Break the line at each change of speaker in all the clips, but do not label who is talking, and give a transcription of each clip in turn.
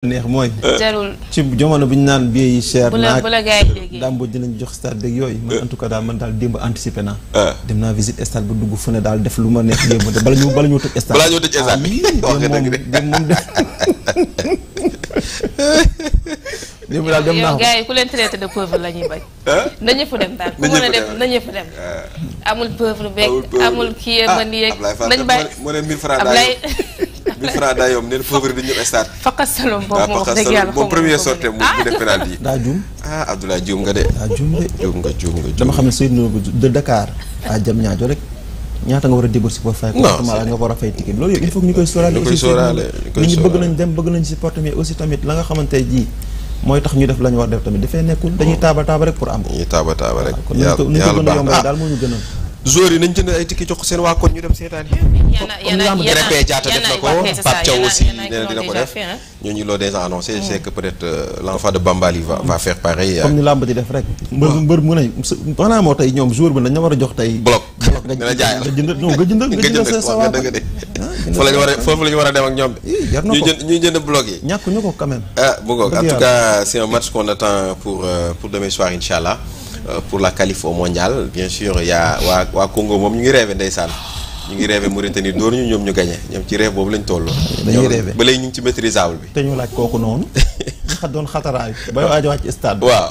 neex mooy.
jarul
ci jamono bi ñu naan billet yi cher.
bu la gars yi déggee
Dame Mbodj dinañ jox stade beeg yooyu. man en tout cas daal man daal démb anticipé naa. dem naa visite stade ba dugg fu ne daal def lu ma neex démb de bala ñu tëj stade.
balaa ñoo tëj stade bi wax nga dëgg de
moom démb daal dem naa
yow gars yi ku leen traité de pauvre la ñuy bañ. na ñëpp dem daal ku mën a dem na ñëpp dem. amul pauvre beeg amul kii yee man yeeg. nañ bàyyi
moo ne 1000 francs daay 1000 francs daay yomb neen pauvre di ñëpp stade.
Fakka Saloum boobu moom wax dëgg yàlla
moom premier sortie mu def penalty yi.
daa juum.
Abdoulaye juum nga de.
daa juum de.
juum nga.
dama xam ne Seydou de Dakar à Diamniadio rek ñaata nga war a débourser pour fay ko. nga war a fay ticket loolu yëpp il faut que ñu koy sóoraale. nit ñi bëgg nañ dem bëgg nañ supporter mais aussi tamit la nga xamante ji mooy tax ñu def la ñu war def tamit dafay nekkul dañuy taaba rek pour am.
dañuy taaba rek.
yàlla baax na daal moo ñu gënal.
joueurs yi nañ jënd ay ticket jox ko seen waa koñ ñu dem seetaan yi. comme Krépin Diatta def na ko Pape Thiaw aussi nee na dina ko def ñooñu loo déjà annoncé c'est que peut-être l'enfant de Bambali va faire pareil.
comme ni làmb di def rek. mbër mu ne xanaa moo tey ñoom joueur bi dañ la war a jox tey.
bloc dina jaay nga jënd sa waa koñ foofu la ñu war a dem ak ñoom bi.
jar na ko
ñuy jënd bloc yi.
ñàkk ñu ko quand même.
bu ngoog en tout cas c'est un match qu'on attend pour demain soir inchallah. Pour la qualif au mondial bien sûr y a waa Congo moom ñu ngi rêvé ndeysaan ñu ngi rêvé Mauritanie dóor ñu ñoom ñu gagné ñoom ci rêve boobu lañ toll.
dañuy rêvé
ba léegi ñu ngi ci maîtrisable bi.
te ñu laaj kooku noonu. doon xataraayu ba waaj a wàcc stade.
waaw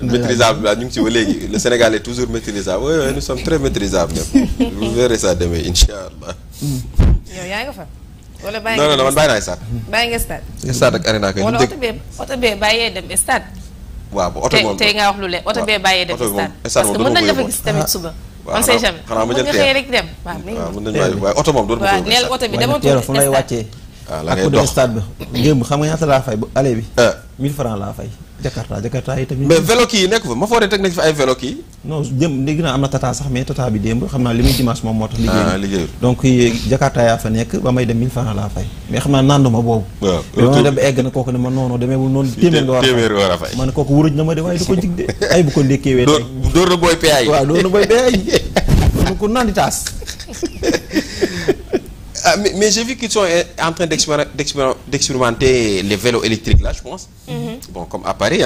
maîtrisable bi ñu ngi ci ba léegi le Sénégal est toujours maîtrisable oui nous sommes très maîtrisables ñoom. vous verrez ça demain incha allah.
yow yaa nga fa. wala bàyyi nga
non man bàyyi naa stade.
bàyyi nga stade.
stade ak arena kay ñu dégg
wala oto bee bàyyee dem stade.
waaw bu oto moom
tey nga wax lu leen oto bee bàyyee dem stade parce que mën nañ la fa gis tamit suba. on sait jamais
xanaa ma jël
nga xëy rek dem. waaw
mën nañu waaye oto moom doon
waaw neel oto bi dama tuuti
fu lay wàccee.
la ngay dox
ak stade bi ngémb xam nga ñaata laa fay bu aller bi. 1000 francs laa fay. Jakarta yi tamit.
mais vélo kii yi nekk fa ma fooree teg nañ fi ay vélo kii.
non démb léegi naa am na tata sax mais tata bi démb xam naa li muy dimanche moom moo tax.
liggéeyul
donc Jakarta yaa fa nekk ba may dem 1000 francs laa fay mais xam naa nanduma boobu.
waaw
loolu dem egg na kooku ne ma noonu demeewul noonu. téeméer nga war a fay ma ne kooku wuruj na ma de waaye du ko jig de ay bu ko ndékkee wee.
dóor na booy PA yi.
waaw dóor na booy PA yi loolu ko naan di taas.
Mais j'ai vu qu'ils sont en train d'expérimenter les vélos électriques là je pense. Bon comme à Paris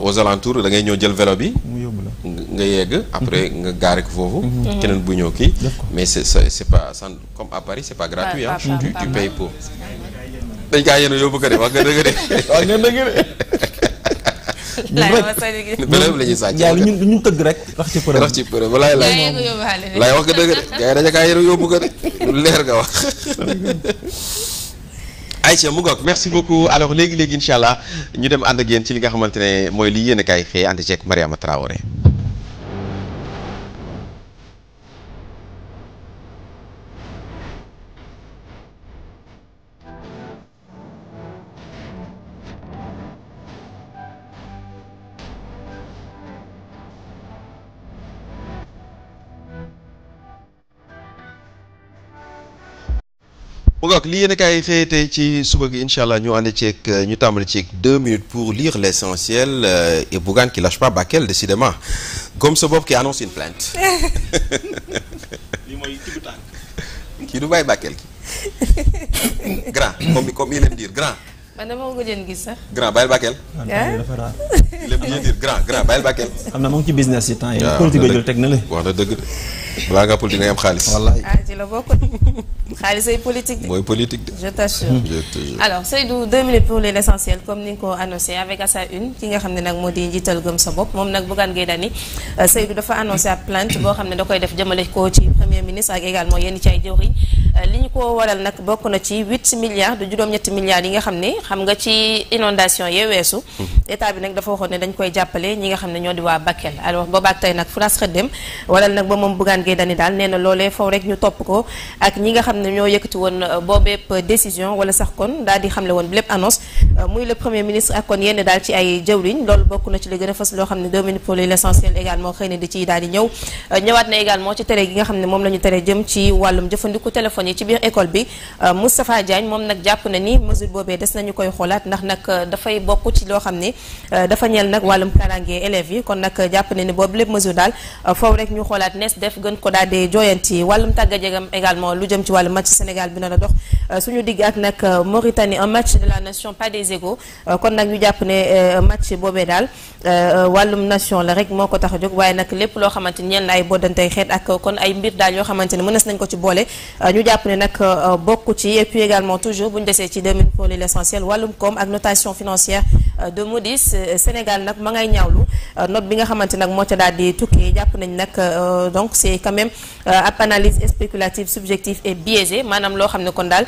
aux alentours da ngay ñëw jël vélo bi.
mu yóbbu la
nga yegg. après nga gaare ko foofu. keneen bu ñëw kii. mais c'est pas comme à Paris c'est pas gratuit tu payes pour. dañ kaa yéen a yóbbu ko de wax nga dëgg de.
wax nga dëgg de.
vélo bi la ñuy sàcc.
yaa ñu tëgg rek. rax ci përëm
walaay laay wax nga dëgg de gars yi dañu kaa yéen a yóbbu ko de lu leer nga wax. Aïcha mu ngoog merci beaucoup alors léegi incha allah ñu dem ànd ak yéen ci li nga xamante ne mooy li yéen a kaay xëy ànd ceeg Mariama Traoré. mu ngoog li yéen a kaay xëy tey ci suba gi incha allah ñu ànd ceeg ñu tàmbali ceeg 2 minutes pour lire l'essentiel et Bougane qui lâche pas Bakel décidément comme sa bopp qui annonce une plainte.
li mooy tibb tànk.
kii du bàyyi Bakel ki grand comme il aime dire grand.
man dama ko gëjoon gis sax.
grand bàyyil Bakel.
dafa raar.
il aime bien dire grand bàyyil Bakel.
xam naa mu ngi ci business yi temps yi. politique la jël teg na la.
wax na dëgg de balaa nga politique nga am xaalis.
wallaay
ci la bokk xaalis ay politique de.
mooy politique de.
je t'assure. Alors Seydou 2 minutes pour l'essentiel comme ni nga ko annoncé avec à sa une ki nga xam ne nag moo di njiital gëm sa bopp moom nag Bougane Gueye Dany Seydou dafa annoncé ab plainte boo xam ne da koy def jëmale ko ci premier ministre ak également yenn ci ay jëwriñ li ñu ko waral nag bokk na ci 8 milliards de juróom-ñetti milliards yi nga xam ne xam nga ci inondation yee weesu état bi nag dafa waxoon ne dañ koy jàppale ñi nga xam ne ñoo di waa Bakel alors boobaak tey nag France xëddem walal nag ba moom Bougane Gueye Dany daal nee na loolee faw rek ñu topp ko ak ñi nga xam ne ñoo yëkkati woon boobeep décision wala sax kon daal di xamle woon bi lépp annonce muy le premier ministre ak kon yenn daal ci ay jëwriñ loolu bokk na ci li gën a fës loo xam ne 2 minutes pour l'essentiel également xëy na di ci daal di ñëw ñëwaat na également ci tere gi nga xam ne moom la ñu tere jëm ci wàllum jëfandiku téléphone yi ci biir école bi Moustapha Diagne moom nag jàpp na ni mesure boobee des nañu koy xoolaat ndax nag dafay bokk ci loo xam ne dafa ñeel nag wàllum kaaraange élèves yi kon nag jàpp na ni boobu lépp mesure daal foofu rek ñu xoolaat nees def gën mën ko daal di jooyanti. Wàllum tàggat yaram également lu jëm ci wàllu match Sénégal bi na la dox suñu digg ak nag Mauritanie, un match de la nation, pas des égaux. Kon nag ñu jàpp ne match boobee daal wàllum nation la rek moo ko tax a jóg, waaye nag lépp loo xamante ni ñeen la ay boddantey xeet ak kon ay mbir daal yoo xamante ni mënees nañ ko ci boole, ñu jàpp ne nag bokku ci. Et puis également toujours bu ñu desee ci 2 minutes pour l'essentiel wàllum koom ak notation financière de Moody's. Sénégal nag ma ngay ñaawlu note bi nga xamante nag moo ca daal di tukkee. Jàpp nañ nag donc c'est quand même ab analyse spéculative, subjective et biaisée, maanaam loo xam ne kon daal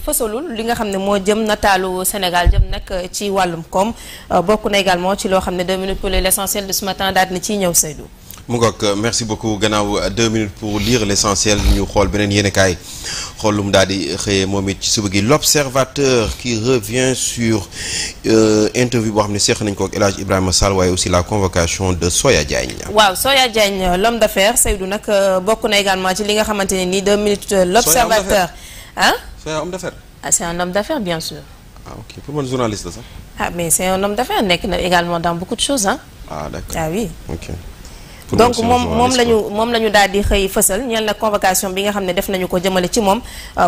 fësalul li nga xam ne moo jëm nataalu Sénégal jëm nag ci wàllum koom. Bokk na également ci loo xam ne 2 minutes pour l'essentiel de ce matin daal di ciy ñëw Seydou.
mu ngoog merci beaucoup gannaaw 2 minutes pour lire l'essentiel ñu xool beneen yéenekaay xool lu mu daal di xëyee moom it ci suba gi l'observateur qui revient sur interview boo xam ne seex nañ ko ak El Hadj Ibrahima Sall waaye aussi la convocation de Soya Diagne.
waaw Soya Diagne l'homme d'affaires Seydou nag bokk na également ci li nga xamante ne nii 2 minutes l'observateur
Soya homme d'affaires.
Ah, c'est un homme d'affaires bien sûr.
Ah ok pour man journaliste la sax.
Ah mais c'est un homme d'affaires nekk na également dans beaucoup de choses
Ah d'accord.
Ah oui.
Ok.
donc moom la ñu daal di xëy fësal ñeel na convocation bi nga xam ne def nañu ko jëmale ci moom.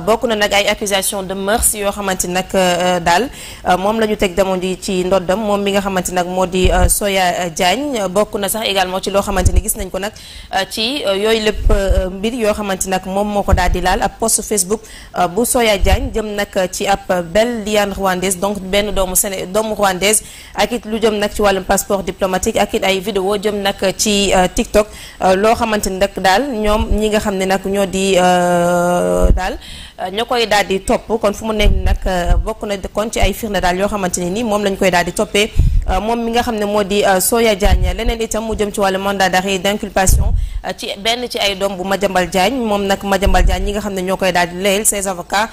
Bokk na nag ay accusation de mœurs yoo xamante nag daal moom la ñu teg demoon di ci ndoddam moom mi nga xamante nag moo di Soya Diagne. Bokk na sax également ci loo xamante ni gis nañ ko nag ci yooyu lépp mbir yoo xamante nag moom moo ko daal di laal ab post Facebook bu Soya Diagne jëm nag ci ab belle liane rwandaise, donc benn doomu rwandaise, ak it lu jëm nag ci wàllum passeport diplomatique ak it ay vidéo jëm nag ci TikTok loo xamante ni nag daal ñoom ñi nga xam ne nag ñoo di daal ñoo koy daal di topp kon fu mu nekk nag bokk na kon ci ay firnde daal yoo xamante ni nii moom lañ koy daal di toppee moom mi nga xam ne moo di Soya Diagne. Leneen itam mu jëm ci wàllu mandat d'arrêt d'inculpation ci benn ci ay doom bu Madiambal Diagne. Moom nag Madiambal Diagne ñi nga xam ne ñoo koy daal di layel ses avocats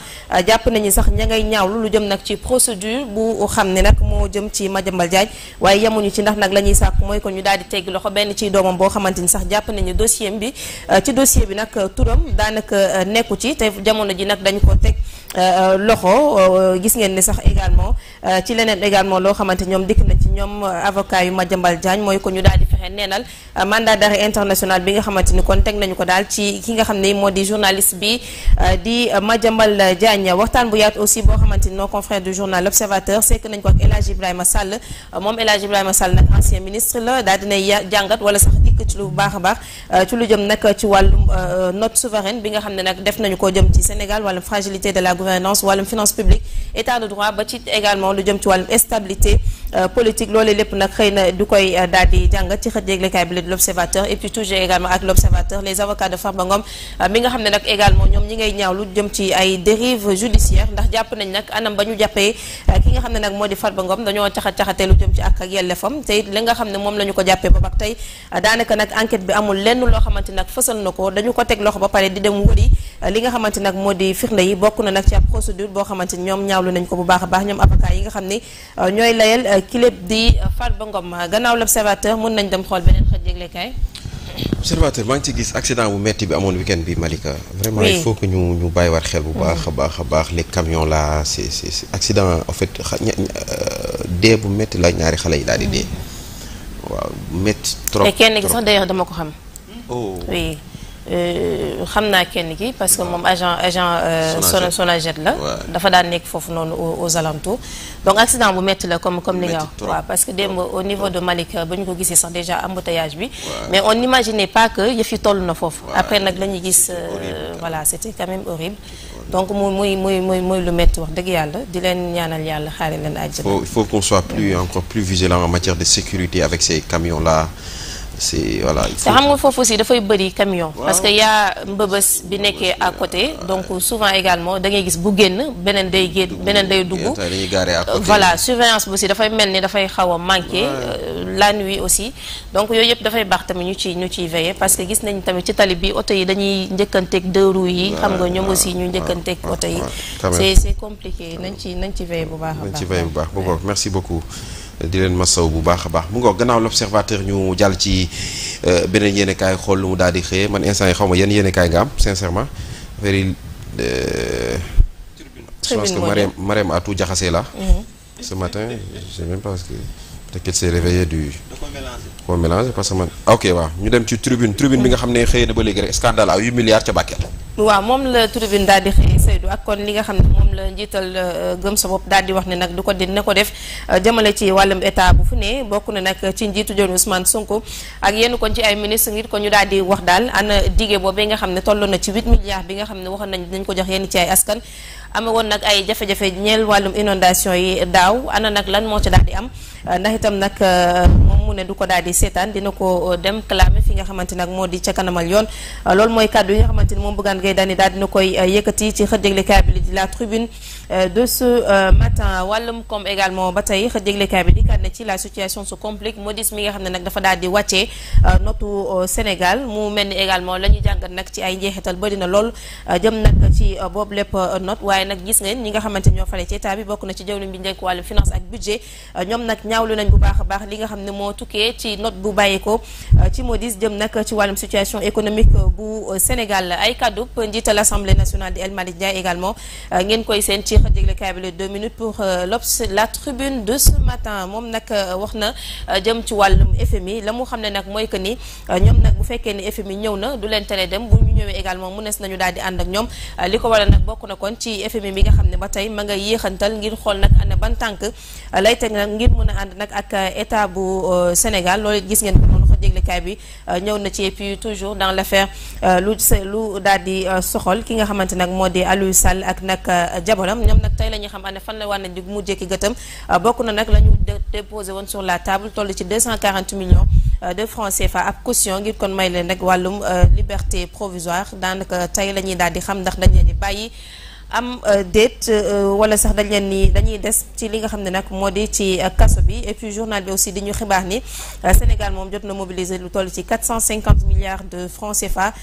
jàpp nañu sax ña ngay ñaawlu lu jëm nag ci procédure bu xam ne nag moo jëm ci Madiambal Diagne, waaye yemuñu ci ndax nag la ñuy sàkk mooy ko ñu daal di teggi loxo benn ci doomam boo xamante ni sax jàpp nañu dossier bi ci dossier bi nag turam daanaka nekku ci te jamono ji nag dañ ko teg loxo. Gis ngeen ne sax également ci leneen également loo xamante ñoom dikk na ci ñoom avocat yu Madiambal Diagne mooy ko ñu daal di fexe neenal mandat d'arrêt international bi nga xamante ni kon teg nañu ko daal ci ki nga xam ne moo di journaliste bi di Madiambal Diagne. Waxtaan bu yaatu aussi boo xamante ni nos confrères du journal l'Observateur sekk nañ ko ak El Hadj Ibrahima Sall. Moom El Hadj Ibrahima Sall nag ancien ministre la daal dinay jàngat wala sax dikk ci lu baax a baax ci lu jëm nag ci wàllum note souveraine bi nga xam ne nag def nañu ko jëm ci Sénégal, wàllum fragilité de la gouvernance, wàllum finance publique, état de droit ba ci également lu jëm ci wàllum stabilité politique. Loolu lépp nag xëy na du koy daal di jàngat ci xët yéeglekaay bi la de l'Observateur. Et puis toujours également ak l'Observateur les avocats de Farba Ngom mi nga xam ne nag également ñoom ñi ngay ñaaw lu jëm ci ay dérives judiciaires ndax jàpp nañ nag anam ba ñu jàppee ki nga xam ne nag moo di Farba Ngom dañoo caxat-caxatee lu jëm ci ak yellefam te it li nga xam ne moom la ñu ko jàppee ba ak tey daanaka nag enquête bi amul lenn loo xamante nag fësal na ko, dañu ko teg loxo ba pare di dem wëri li nga xamante nag moo di firnde yi. Bokk na nag ci ab procédure boo xamante ni ñoom ñaawlu nañ ko bu baax a baax ñoom avocat yi nga xam ni ñooy layal kilib di Farba Ngom. Gannaaw l'Observateur mën nañ dem xool beneen xët yéglekaay.
Observateur maa ngi ci gis accident bu metti bi amoon week-end bi Malika. Vraiment oui. Il faut que ñu bàyyiwaat xel bu baax a baax les camions là c'est accident en fait dee bu metti la ñaari xale yi daal di dee. waaw metti trop.
te kenn gi sax d'ailleurs dama ko xam.
oh
oui. xam naa kenn ki parce que moom agent Sonaged la. dafa daan nekk foofu noonu aux alentours. donc accident bu métti la comme li nga wax. waaw parce que démb au niveau de Malika ba ñu ko gisee sax déjà embouteillage bi. mais on n'imaginait pas que yëf yi toll na foofu. après nag la ñuy gis voilà c'était quand même horrible. donc muy lu métti wax dëgg yàlla di leen ñaanal yàlla xaare leen àjjana.
il faut qu'on soit encore plus vigilant en matière de sécurité avec ces camions là. c'est voilà.
te xam nga foofu aussi dafay bëri camion. parce que yaa mbëbës bi nekkee à côté donc souvent également da ngay gis bu génn beneen day dugg. voilà surveillance bi aussi dafay mel ni dafay xaw a manqué. la nuit aussi donc yooyu yëpp dafay baax tamit ñu ciy veiller parce que gis nañ tamit ci tali bi oto yi dañuy njëkkanteeg deux roues yi. xam nga ñoom aussi ñu njëkkanteeg oto yi. c'est compliqué nañ ci veiller bu baax a baax.
nañ ci veiller bu baax merci beaucoup. di leen masaw bu baax a baax mu ngoog gannaaw l'Observateur ñu jàll ci beneen yéenekaay xool lu mu daal di xëyee man instant yi xaw ma yan yéenekaay nga am sincèrement affaire yi je pense que Marème Atou Diakhaté la ce matin je sais même pas parce que peut-être qu'elle s'est réveillée du. da ko mélangé parce que man. ok waaw ñu dem ci tribune bi nga xam ne xëy na ba léegi rek scandale à 8 milliards ca Bakel.
waaw moom la tribune daal di xëy Seydou ak kon li nga xam ne moom la njiital gëm sa bopp daal di wax ne nag du ko dina ko def jëmale ci wàllum état bu fu ne bokk na nag ci njiitu jëwriñ Ousmane Sonko ak yenn kon ci ay ministre ngir ko ñu daal di wax daal ana dige boobee nga xam ne toll na ci 8 milliards bi nga xam ne waxoon nañ dinañ ko jox yenn ci ay askan ame woon nag ay jafe-jafe ñeel wàllum inondation yi daaw ana nag lan moo ci daal di am ndax itam nag moom mu ne du ko daal di seetaan dina ko dem clamer fi nga xamante nag moo di ca kanamal yoon loolu mooy kàddu yi nga xamante ni moom Bougane Gueye Dany daal dina koy yëkkati ci xët yëglekaay bi di la tribune de ce matin wàllum comme également ba tey xët yëglekaay bi di kat ne ci la situation se complique Moody's mi nga xam ne nag dafa daal di wàccee notu Sénégal mu mel ni également la ñuy jàngat nag ci ay njeexital bëri na lool jëm nag ci boobu lépp note waaye nag gis ngeen ñi nga xamante ni ñoo fare ci état bi bokk na ci jawriñ bi njëkk wàllu finance ak budget ñoom nag ñaawlu nañ bu baax a baax li nga xam ne moo tukkee ci note bu bàyyeeko ci Moody's jëm nag ci wàllum situation économique bu Sénégal ay kaddu njiital assemblée nationale di El Malick Ndiaye également ngeen koy seen ci xët yëglekaay bi les 2 minutes pour la tribune de ce matin moom nag wax na jëm ci wàllum FMI la mu xam ne nag mooy que ni ñoom nag bu fekkee ni FMI ñëw na du leen tere dem bu ñu ñëwee également mu nes nañu daal di ànd ak ñoom li ko waral nag bokk na kon ci FMI bi nga xam ne ba tey ma nga yéexantal ngir xool nag ana ban tànk lay teg nag ngir mën a ànd nag ak état bu Sénégal loolu gis ngeen ko noonu xët yëglekaay bi ñëw na ci et puis toujours dans l'affaire lu daal di soxol ki nga xamante nag moo di Aliou Sall ak nag jabaram ñoom nag tey la ñuy xam ana fan la war nañ di mujjee ki gëtam bokk na nag la ñu déposé woon sur la table toll ci 240 millions de francs CFA ab caution ngir kon may leen rek wàllum liberté provisoire daanaka tey la ñuy daal di xam ndax dañ leen di bàyyi am déet wala sax dañ leen ni dañuy des ci li nga xam ne nag moo di ci kaso bi et puis journal bi aussi di ñu xibaar ni Sénégal moom jot na mobiliser lu toll ci 450 milliards de francs CFA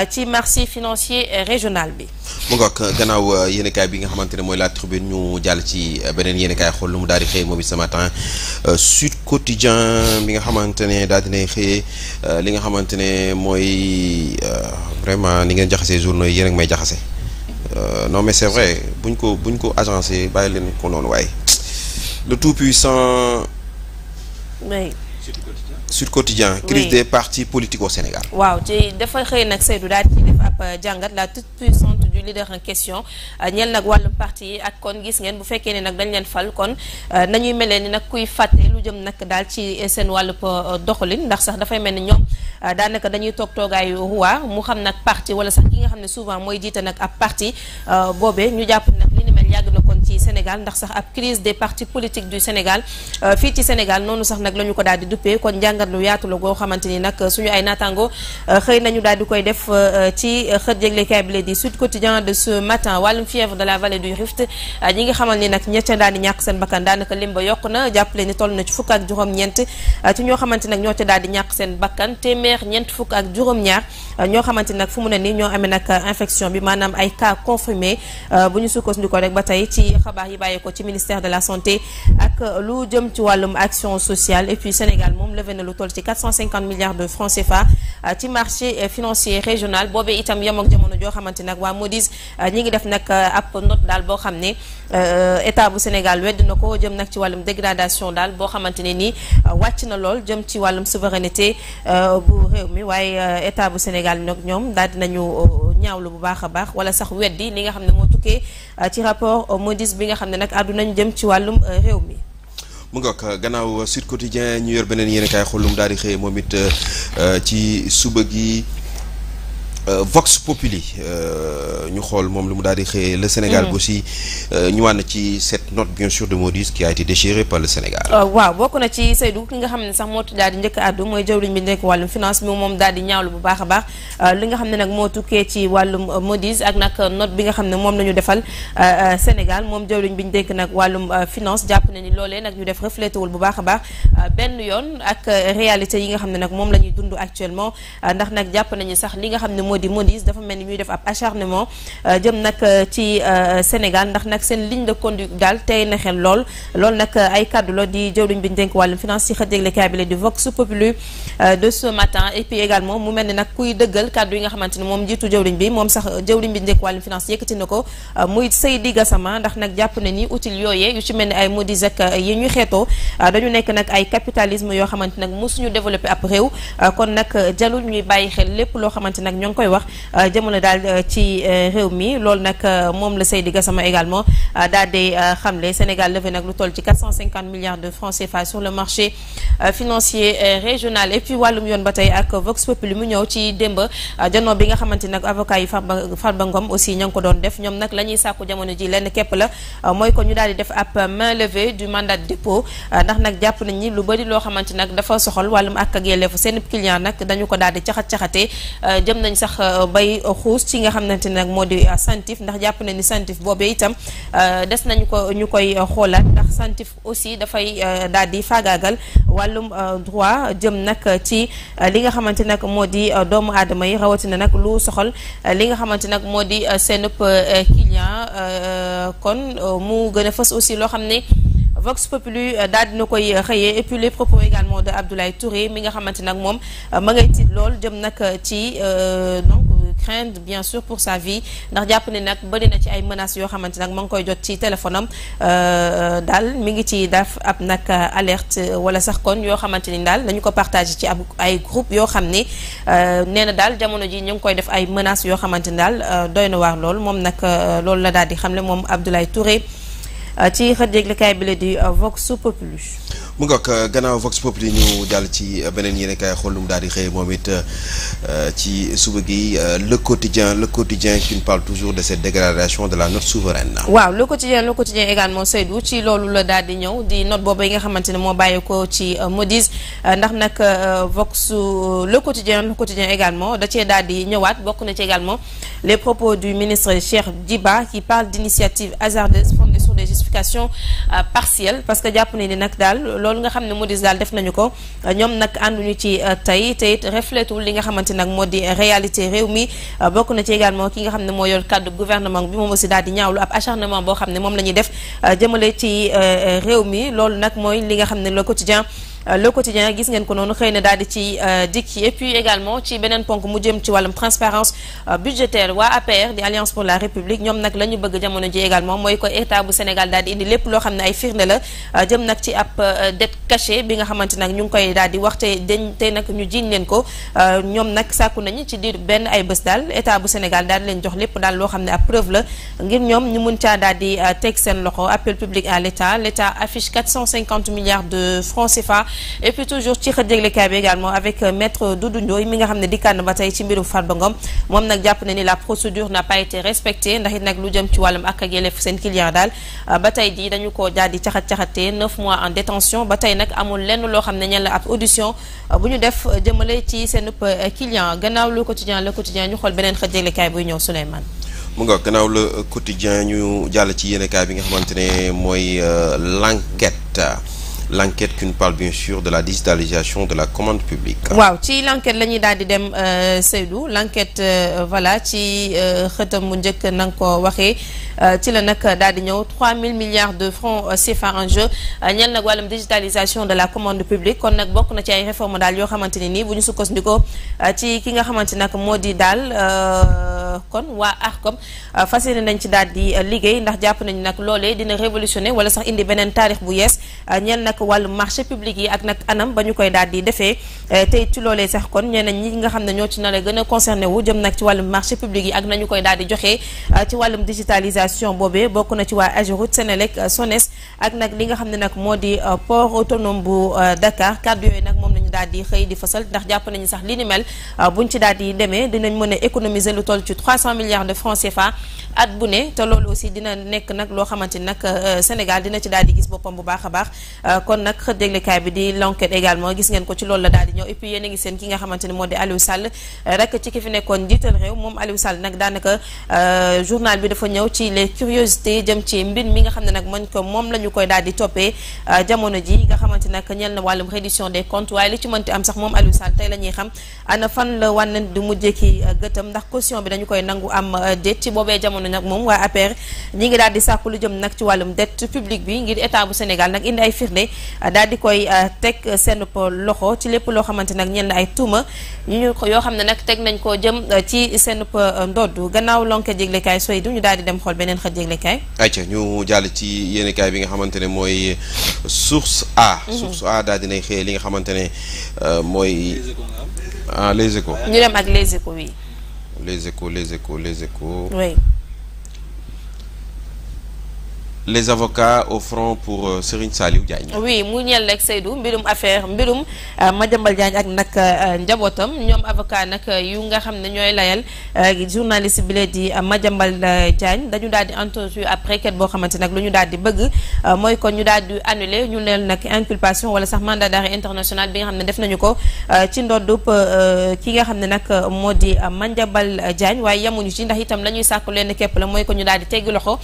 ci marché financier régional bi.
mu ngoog gannaaw yéenekaay bi nga xamante ne mooy la tribune ñu jàll ci beneen yéenekaay xool lu mu daal di xëy moom it ce matin Sud Quotidien bi nga xamante ne daal dinay xëyee li nga xamante ne mooy vraiment ni ngeen jaxasee journaux yi yéen ak may jaxase. Non mais c'est vrai buñ ko agencé bàyyi leen ko noonu waaye le tout puissant
oui.
Sud Quotidien crise des partis politiques au Sénégal.
waaw ci dafa xëy nag Seydou daal ci def ab jàngat la toute puissante du leader en question ñeel nag wàllum parti yi ak kon gis ngeen bu fekkee ne nag dañ leen fal kon nañuy melee ni nag kuy fàtte lu jëm nag daal ci seen wàllub doxalin ndax sax dafay mel ni ñoom daanaka dañuy toogaayu roi mu xam nag parti wala sax ki nga xam ne souvent mooy jiite nag ab parti boobee ñu jàpp nag li ni mel yàgg na kon ci Sénégal ndax sax ab crise des partis politiques du Sénégal fii ci Sénégal noonu sax nag la ñu ko daal di duppee kon jàngat lu yaatu la goo xamante ni nag suñu ay naataango xëy nañu daal di koy def ci xët yëglekaay bi di Sud Quotidien de ce matin wàllum fièvre de la vallée du Rift ñi nga xamal ni nag ñetta daal di ñàkk seen bakkan daanaka lim ba yokk na jàppale ni toll na ci fukk ak juróom-ñeent ci ñoo xamante nag ñoo ca daal di ñàkk seen bakkan téeméer ñeent fukk ak juróom-ñaar ñoo xamante nag fu mu ne nii ñoo amee nag infection bi maanaam ay cas confirmés bu ñu sukkandikoo rek ba tey ci xabaar yi bàyyeekoo ci ministère de la santé ak lu jëm ci wàllum action sociale et puis Sénégal moom levé na lu toll ci 450 milliards de francs CFA ci marché financier régional boobee itam yem ak jamono joo xamante nag waa Moody's ñi ngi def nag ab note daal boo xam ne état bu Sénégal wedd na ko jëm nag ci wàllum dégradation daal boo xamante ne nii wàcc na lool jëm ci wàllum souveraineté bu réew mi waaye état bu Sénégal nag ñoom daal dinañu ñaawlu bu baax a baax wala sax weddi li nga xam ne moo tukkee ci rapport Moody's bi nga xam ne nag àddunañ jëm ci wàllum réew mi.
mu ngoog gannaaw Sud Quotidien ñu yor beneen yéen kaay xollum daal di xëy moom it ci suba gi Vox Populi ñu xool moom lu mu daal di xëy le Sénégal bi aussi ñu wànn ci cette note bien sûr de Moody's qui a été déchirée par le Sénégal.
waaw bokk na ci Seydou ki nga xam ne sax moo daal di njëkk àddu mooy jawriñ bi nekk wàllum finance mi moom daal di ñaawlu bu baax a baax li nga xam ne nag moo tukkee ci wàllum Moody's ak nag note bi nga xam ne moom la ñu defal Sénégal moom jawriñ bi ñu dénk nag wàllum finance jàpp na ni loolee nag ñu def reflété wul bu baax a baax benn yoon ak réalité yi nga xam ne nag moom la ñuy dund actuellement ndax nag jàpp nañu sax li nga xam ne moo di Moody's dafa mel ni ñuy def ab acharnement jëm nag ci Sénégal ndax nag seen ligne de conduite daal tey na xel loolu nag ay kaddu la di jëwriñ bi ñu dénk wàllum finance ci xët yëglekaay bi di Vox Populi de ce matin. Et puis également mu mel ni nag kuy dëggal kaddu yi nga xamante ni moom njiitu jëwriñ bi moom sax jëwriñ bi ñu dénk wàllum finance yëkkati na ko muy Seydi Gassama ndax nag jàpp na ni utile yooyee yu ci mel ni ay Moody's ak yi ñu xeetoo dañu nekk nag ay capitalisme yoo xamante nag mosuñu développé ab réew kon nag jalul ñuy bàyyi xel lépp loo xamante nag ñoo ngi koy wax jëmale daal ci réew mi loolu nag moom la Seydi Gassama également daal di xamle Sénégal levé nag lu toll ci 450 milliards de francs CFA sur le marché financier régional. Et puis wàllum yoon ba tey ak Vox Populi mu ñëw ci démb janoo bi nga xamante nag avocat yi Farba Ngom aussi ña ngi ko doon def ñoom nag la ñuy sàkku jamono ji lenn képp la mooy ko ñu daal di def ab main levée du mandat de dépôt ndax nag jàpp nañ ni lu bëri loo xamante nag dafa soxal wàllum ak yelleefu seen client nag dañu ko daal di caxat-caxatee jëm nañ sax bay xuus ci nga xamante nag moo di Santif ndax jàpp nañ ni Santif boobee itam des nañu ko ñu koy xoolaat ndax Santif aussi dafay daal di faagaagal wàllum droit jëm nag ci li nga xamante nag moo di doomu aadama yi rawatina nag lu soxal li nga xamante nag moo di seen client kon mu gën a fës aussi loo xam ne Vox Populi daal dina koy xëyee. Et puis les propos également de Abdoulaye Touré mi nga xamante nag moom ma ngay tiit lool jëm nag ci donc crainte bien sûr pour sa vie ndax jàpp ne nag bëri na ci ay menaces yoo xamante nag ma ngi koy jot ci téléphone am daal mi ngi ci def ab nag alerte wala sax kon yoo xamante ni daal dañu ko partagé ci ab ay groupe yoo xam ni nee na daal jamono ji ñu ngi koy def ay menaces yoo xamante ni daal doy na waar lool moom nag loolu la daal di xamle moom Abdoulaye Touré ci xët yëglekaay bi la di Vox Populi.
mu ngoog gannaaw Vox Populi ñu jàll ci beneen yéenekaay xool lu mu daal di xëy moom it ci suba gi le quotidien qui nous parle toujours de cette dégradation de la note souveraine.
waaw le quotidien également Seydou ci loolu la daal di ñëw di note boobu yi nga xamante ne moo bàyyeekoo ci Moody's ndax nag Vox le quotidien également da cee daal di ñëwaat bokk na ci également les propos du ministre Cheikh Diba qui parle d'initiative hasardeuse fondée sur des justifications partielles parce que jàpp ne ni nag daal loolu nga xam ne Moody's daal def nañu ko ñoom nag ànduñu ci tey te it reflétul li nga xamante nag moo di réalité réew mi bokk na ci également ki nga xam ne moo yor kàddu gouvernement bi moom aussi daal di ñaawlu ab acharnement boo xam ne moom la ñuy def jëmale ci réew mi loolu nag mooy li nga xam ne le quotidien gis ngeen ko noonu xëy na daal di ci dikki. Et puis également ci beneen ponk mu jëm ci wàllum transparence budgétaire waa APR di Alliance pour la République ñoom nag la ñu bëgg jamono ji également mooy ko état bu Sénégal daal di indi lépp loo xam ne ay firnde la jëm nag ci ab dette cachée bi nga xamante nag ñu ngi koy daal di wax tey nag ñu jiiñ leen ko ñoom nag sàkku nañu ci diir benn ay bés daal état bu Sénégal daal di leen jox lépp daal loo xam ne ab preuve la ngir ñoom ñu mun caa daal di teg seen loxo. Appel public à l'État affiche 450 milliards de francs CFA. Et puis toujours ci xët yëglekaay bi également avec maître Doudou Ndoye mi nga xam ne dikkaan na ba tey ci mbiru Farba Ngom moom nag jàpp na ni la procédure n'a pas été respectée ndax it nag lu jëm ci wàllum ak yelleef seen client daal ba tey jii dañu ko daal di caxat-caxatee 9 mois en détention ba tey nag amul lenn loo xam ne ñeen la ab audition bu ñu def jëmale ci seen client gannaaw le quotidien ñu xool beneen xët yëglekaay buy ñëw Souleymane.
mu nga gannaaw le quotidien ñu jàll ci yéenekaay bi nga xamante ne mooy l'enquête qui nous parle bien sûr de la digitalisation de la commande publique.
waaw ci l'enquête la ñuy daal di dem Seydou l'enquête voilà ci xëtam mu njëkk na nga ko waxee ci la nag daal di ñëw 3000 milliards de francs CFA en jeu ñeel nag wàllum digitalisation de la commande publique kon nag bokk na ci ay réformes daal yoo xamante ne nii bu ñu sukkandikoo ci ki nga xamante nag moo di daal kon waa ARCOM fas yéene nañ ci daal di liggéey ndax jàpp nañu nag loolee dina révolutionner wala sax indi beneen taarix bu yees ñeel nag wàllu marché public yi ak nag anam ba ñu koy daal di defee tey ci loolee sax kon ñeneen ñi nga xam ne ñoo ci nar a gën a concerné wu jëm nag ci wàllum marché public yi ak nañu koy daal di joxee ci wàllum digitalisation boobee bokk na ci waa AGEROUTE Senelec SONES ak nag li nga xam ne nag moo di port autonome bu Dakar kàddu yooyu nag moom nañu daal di xëy di fasal ndax jàpp nañu sax li ni mel buñ ci daal di demee dinañ mën a économiser lu toll ci 300 milliards de francs CFA at bu ne te loolu aussi dina nekk nag loo xamante ni nag Sénégal dina ci daal di gis boppam bu baax a baax kon nag xët déglekaay bi di l'enquête également gis ngeen ko ci loolu la daal di ñëw et puis yéen a ngi seen ki nga xamante ni moo di Aliou Sall rek ci ki fi nekkoon njiital réew moom Aliou Sall nag daanaka journal bi dafa ñëw ci les curiosités jëm ci mbir mi nga xam ne nag moom la ñu koy daal di toppee jamono ji nga xamante nag ñeel na wàllum reddition des comptes waaye li ci mënti am sax moom Aliou Sall tey la ñuy xam ana fan la wànneen di mujjee ki gëtam ndax caution bi dañu koy nangu am déet ci boobee jamono nag moom waa APR ñi ngi daal di sàkku lu jëm nag ci wàllum dette publique bi ngir état bu Sénégal nag indi ay firnde daal di koy teg seen loxo ci lépp loo xamante nag ñenn ay tuuma yoo xam ne nag teg nañ ko jëm ci seen ndodd gannaaw lonke jéglekaay soy du ñu daal di dem xool beneen xët jéglekaay
ayca ñu jàll ci yéenekaay bi nga xamante ne mooy source A. source A daal dinay xëy li nga xamante ne mooy les échos.
ñu dem ak les échos oui.
les échos.
oui.
les avocats au front pour Serigne Saliou Diagne.
oui mu ñeel rek Seydou mbirum Madiambal Diagne ak nag njabootam ñoom avocat nag yu nga xam ne ñooy layal journaliste bi la di Madiambal Diagne dañu daal di entendu ab requête boo xamante nag lu ñu daal di bëgg mooy kon ñu daal di annuler ñu neel nag inculpation wala sax mandat d'arrêt international bi nga xam ne def nañu ko ci ndoddub ki nga xam ne nag moo di Madiambal Diagne waaye yemuñu ci ndax itam la ñuy sàkku leen képp la mooy ko ñu daal di teggi loxo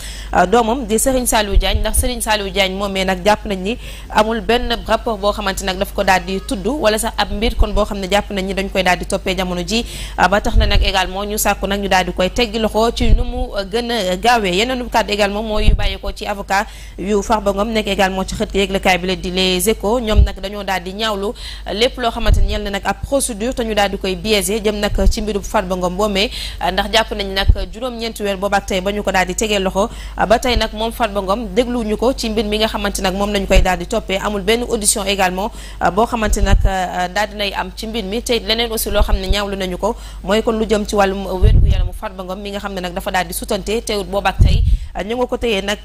doomam di Serigne Saliou Diagne ndax Serigne Saliou Diagne moomee nag jàpp nañ ni amul benn rapport boo xamante nag daf ko daal di tudd wala sax ab mbir kon boo xam ne jàpp nañ ni dañ koy daal di toppee jamono ji ba tax na nag également ñu sàkku nag ñu daal di koy teggi loxo ci nu mu gën a gaawee yeneen kàddu également mooy yu bàyyeekoo ci avocat yu Farba Ngom nekk également ci xët yéeglekaay bi la di les échos ñoom nag dañoo daal di ñaawlu lépp loo xamante ni ñel na nag ab procédure te ñu daal di koy biaisé jëm nag ci mbirub Farba Ngom boomee ndax jàpp nañ nag juróom-ñeenti weer boobaak tey ba ñu ko daal di tegee loxo ba tey nag moom Farba Ngom dégluñu ko ci mbir mi nga xamante nag moom lañu koy daal di toppee amul benn audition également boo xamante nag daal dinay am ci mbir mi tey leneen aussi loo xam ne ñaawlu nañu ko mooy kon lu jëm ci wàllum wér-gu-yaramu Farba Ngom mi nga xam ne nag dafa daal di sutante teewut boobaak tey ñu nga ko téyee nag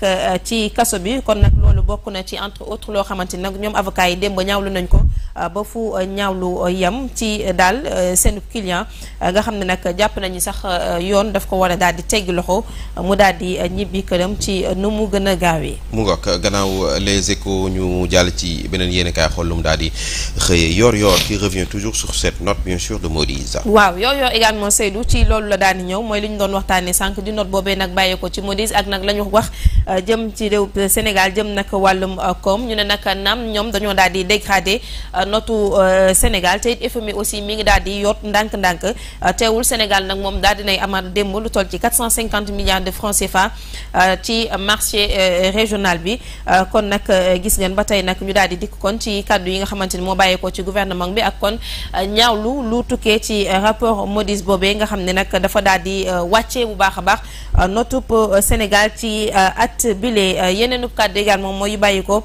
ci kaso bi kon nag loolu bokk na ci entre autres loo xamante ni nag ñoom avocat yi démb ñaawlu nañ ko ba fu ñaawlu yem ci daal seen client nga xam ne nag jàpp nañu sax yoon daf ko war a daal di teggi loxo mu daal di ñibbi këram ci nu mu gën a gaawee.
mu ngoog gannaaw les échos ñu jàll ci beneen yéenekaay xool lu mu daal di xëyee yor qui revient toujours sur cette note bien sûr de Moody's.
waaw yor également Seydou ci loolu la daal di ñëw mooy li ñu doon waxtaanee sànq di note boobee nag bàyyee ko ci Moody's ak nag la ñu wax jëm ci réew Sénégal jëm nag wàllum koom ñu ne nag naam ñoom dañoo daal di dégradé notu Sénégal te it FMI aussi mi ngi daal di yoot ndànk-ndànk teewul Sénégal nag moom daal dinay amaat démb lu toll ci 450 milliards de francs CFA ci marché régional bi kon nag gis ngeen ba tey nag ñu daal di dikk kon ci kàddu yi nga xamante ni moo bàyyeekoo ci gouvernement bi ak kon ñaawlu lu tukkee ci rapport Moody's boobee nga xam ne nag dafa daal di wàccee bu baax a baax notub Sénégal ci at bile yeneenub kàddu également mooy yu bàyyikoo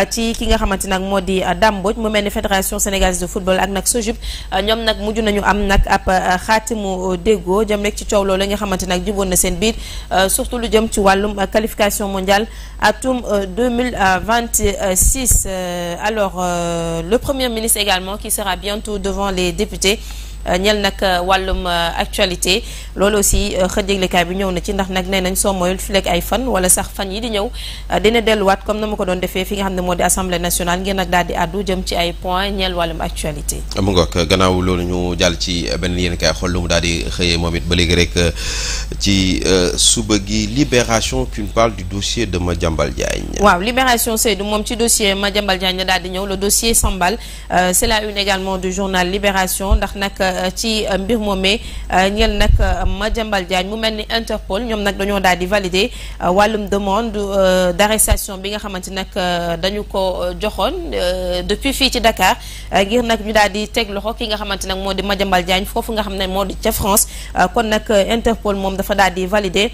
ci ki nga xamante nag moo di Dame Mbodj mu mel ni fédération sénégalaise de football ak nag SOJUP ñoom nag mujj nañu am nag ab xaatimu déggoo jëm rek ci coow loolu nga xamante nag juboon na seen biir surtout lu jëm ci wàllum qualification mondiale atum 2026 alors le premier ministre également qui sera bientôt devant les députés ñel nag wàllum actualité loolu aussi xët yëglekaay bi ñëw na ci ndax nag nee nañ soo moyul fileeg ay fan wala sax fan yi di ñëw dina delluwaat comme na ma ko doon defee fi nga xam ne moo di assemblée nationale ngir nag daal di àddu jëm ci ay point ñeel wàllum actualité.
mu ngoog gannaaw loolu ñu jàll ci benn yéenekaay xool lu mu daal di xëyee moom it ba léegi rek ci suba gi Libération qui parle du dossier de Madiambal Diagne.
waaw Libération Seydou moom ci dossier Madiambal Diagne la daal di ñëw le dossier s'emballe c'est la une également du journal Libération ndax nag ci mbir moomee ñeel nag Madiambal Diagne mu mel ni Interpol ñoom nag dañoo daal di valider wàllum demande d'arrestation bi nga xamante nag dañu ko joxoon depuis fii ci Dakar ngir nag ñu daal di teg loxo ki nga xamante nag moo di Madiambal Diagne foofu nga xam ne moo di ca France kon nag Interpol moom dafa daal di valider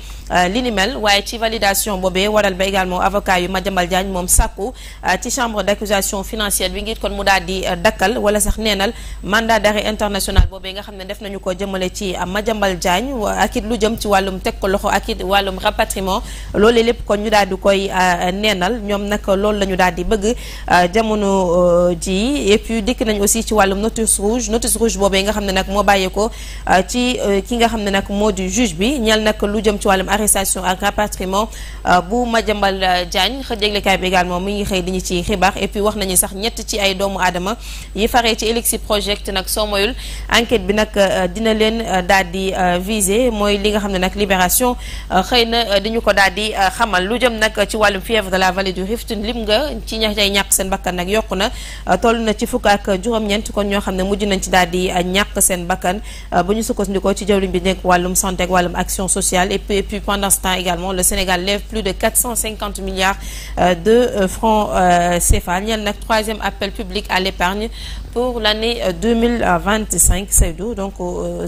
li ni mel waaye ci validation boobee waral ba également avocat yu Madiambal Diagne moom sàkku ci chambre d'accusation financière bi ngir kon mu daal di dakkal wala sax neenal mandat d'arrêt international boobee nga xam ne def nañu ko jëmale ci Madiambal Diagne ak it lu jëm ci wàllum teg ko loxo ak it wàllum rapatriement loolee lépp kon ñu daal di koy neenal ñoom nag loolu la ñu daal di bëgg jamono ji et puis dikk nañ aussi ci wàllum notice rouge boobee nga xam ne nag moo bàyyeekoo ci ki nga xam ne nag moo di juge bi ñeel nag lu jëm ci wàllum arrestation ak rapatriement bu Madiambal Diagne xëj yëglekaay bi également mu ngi xëy di ñu ci xibaar et puis wax nañu sax ñett ci ay doomu aadama yi faree ci Elixir Project nag soo moyul enquête bi nag dina leen daal di viser mooy li nga xam ne nag Libération xëy na dañu ko daal di xamal lu jëm nag ci wàllum fièvre de la vallée du Rift lim nga ci ñay ñàkk seen bakkan nag yokku na toll na ci fukk ak juróom-ñeent kon ñoo xam ne mujj nañ ci daal di ñàkk seen bakkan bu ñu sukkandikoo ci jawriñ bi nekk wàllum santé ak wàllum action sociale et puis pendant ce temps également le Sénégal lève plus de 450 milliards de francs CFA ñeel nag 3e appel public à l'épargne pour l'année 2025 Seydou donc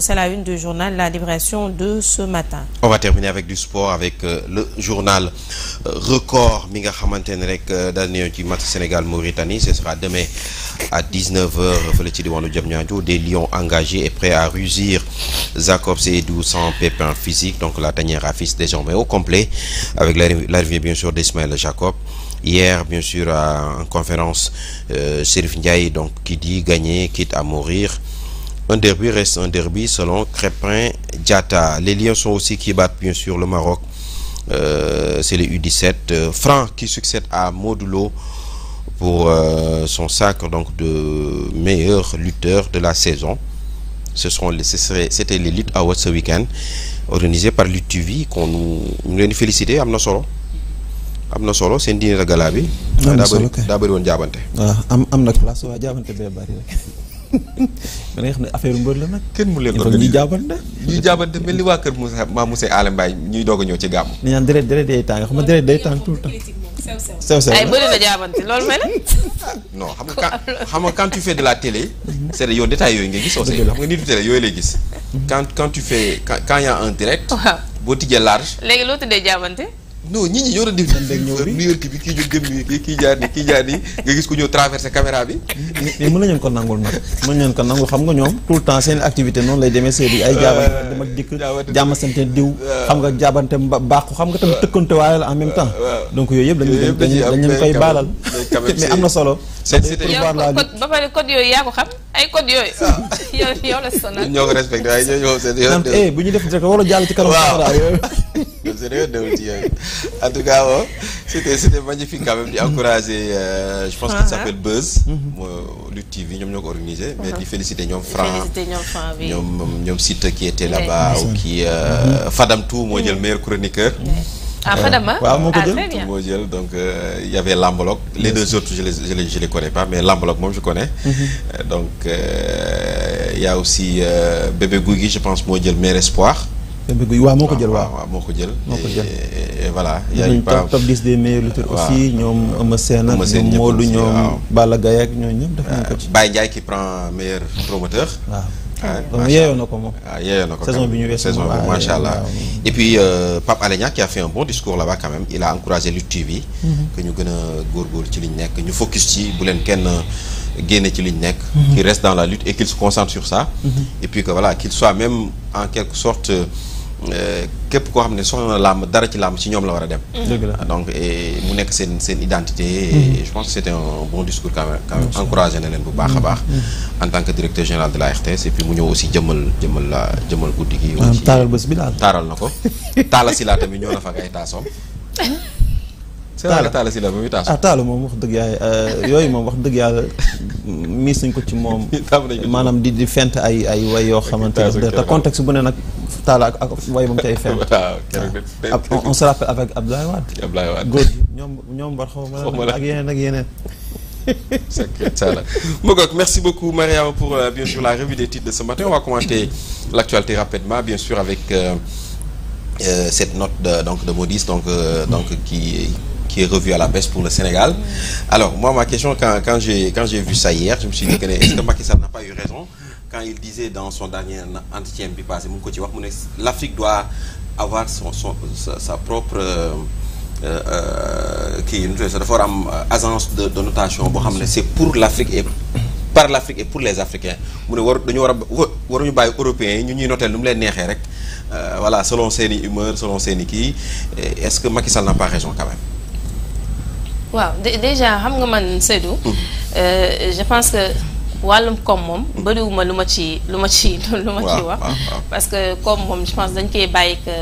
c'est la une du journal La Libération de ce matin.
On va terminer avec du sport avec le journal Record mi nga xamante ne rek daal nañu ci match Sénégal Mauritanie ce sera demain à 19h fële ci diwaanu Diamniadio des Lions engagés et prêts à rugir Jacob Seydou sans pépin physique donc la tanière affiche désormais au complet avec l'arrivée bien sûr d'Ismaël Jacob. Hier, bien sûr, en conférence, Chérif Ndiaye, donc, qui dit gagner, quitte à mourir. Un derby reste un derby, selon Crépin Diatta. Les Lions sont aussi qui battent, bien sûr, le Maroc. C'est les U17. Franc qui succède à Modulo pour son sacre donc, de meilleur lutteur de la saison. C'était les Lutte Awards ce week-end, organisé par Lutte TV, qu'on nous félicite, am na solo. am na solo seen dîner de gala bi. daa bëri woon jaabante.
waaw am na place waa jaabante bee bëri rek mais nga xam ne affaire mbër la nag.
kenn mu leen ko ñuy jaabante mel ni waa kër Moussa Alé Mbaye ñuy doog a ñëw ci gàmm.
ni ñaan deret day tàng xam nga deret day tàng tout le temps. sew
ay bëri na jaabante loolu mel
non xam nga quand tu fais de la télé. c'est yow détails yooyu nga gis aussi xam nga nitu télé yooyu lay gis. quand tu fais quand y a un direct. boo tijjee large.
léegi loo tuddee jaabante.
non ñi ñoo doon def New York bi kii jóg dem kii jaar nii nga gis ko ñëw traversé caméra bi.
mais mën nañu ko nangul nag mën nañu ko nangul xam nga ñoom tout le temps seen activité noonu lay demee Seydou ay jaabante dama dikk jàmm sante diw xam nga jaabante baaxu xam nga tamit tëkkante waaye la en même temps donc yooyu yëpp dañ leen koy baalal mais am na solo.
yow ba pare code yooyu yaa ko xam ay code yooyu yow la sonal.
ñoo ko respecté waaye ñoo seen yoon
bu ñu def direct wala jàll ci kanam caméra yooyu.
En tout cas, c'était magnifique quand même d'encourager, je pense qu'il s'appelle Buzz, Lutte TV, ñoom ñoo ko organisé, mais di féliciter ñoom Franc, ñoom Site qui était là-bas, ou qui Fadam Tou moo jël meilleur chroniqueur.
Ah Fadama,
waaw moo ko
jël donc il y avait Lambolok, les deux autres je les connais pas, mais Lambolok moom je connais. Donc il y a aussi Bébé Gouy je pense moo jël meilleur espoir.
waaw moo ko jël
waaw moo ko jël. et voilà. il y a eu
top 10 des meilleurs lutteurs aussi ñoom Eumeu Sène ak ñoom Modou ñoom Balla Gaye ak ñooñu ñëpp def nañ ko ci.
Baye Ndiaye qui prend meilleur promoteur.
waaw yeeyoo na ko moom.
yeeyoo na ko
saison bi ñu weesu
saison bi macha allah. et puis Pape Alé Niang qui a fait un bon discours là-bas quand même il a encouragé Lutte TV. que ñu gën a góorgóorlu ci liñ nekk ñu focus ci bu leen kenn génne ci liñ nekk. qu'il reste dans la lutte et qu'il se concentre sur ça. et puis que voilà qu'il soit même en quelque sorte. képp koo xam ne soxla na làmb dara ci làmb ci ñoom la war a dem. donc mu nekk seen identité. et je pense que c'était un bon discours quand même encouragé na leen bu baax a baax. en tant que directeur général de la RTS et puis mu ñëw aussi jëmmal guddi gi.
taaral bés bi daal
taaral na ko. Talla Sylla tamit ñoo na fa ay taasoom. Talla Sylla ba muy taasoom.
Talla moom wax dëgg yàlla yooyu moom wax dëgg yàlla miis nañ ko ci moom. maanaam di fent ay way yoo xamante ne te contexte bu ne nag. Talla ak way moom cay fenn. waaw on se rappelle avec Abdoulaye Wade. góor gi ñoom war xaw ma ak yeneen.
Merci beaucoup Mariama pour bien sûr la revue des titres de ce matin. On va commenter l'actualité rapidement bien sûr avec cette note de Moody's donc qui est revue à la baisse pour le Sénégal. Alors moi ma question quand j'ai vu ça hier je me suis dit que est-ce que Macky Sall n'a pas eu raison quand il disait dans son dernier entretien bi passé mu ngi ko ci wax mu ne l'Afrique doit avoir sa propre kii nu dafa war am agence de notation boo xam ne c'est pour l'Afrique et par l'Afrique et pour les Africains mu ne waruñu bàyyi européens yi ñu ñuy noter nu mu leen neexee rek voilà selon seeni humeur selon seeni kii est-ce que Macky Sall n'a pas raison quand même.
waaw déjà xam nga man Seydou. je pense que. wàllum koom moom bëriwuma lu ma ci wax parce que koom moom je pense dañ koy bàyyi que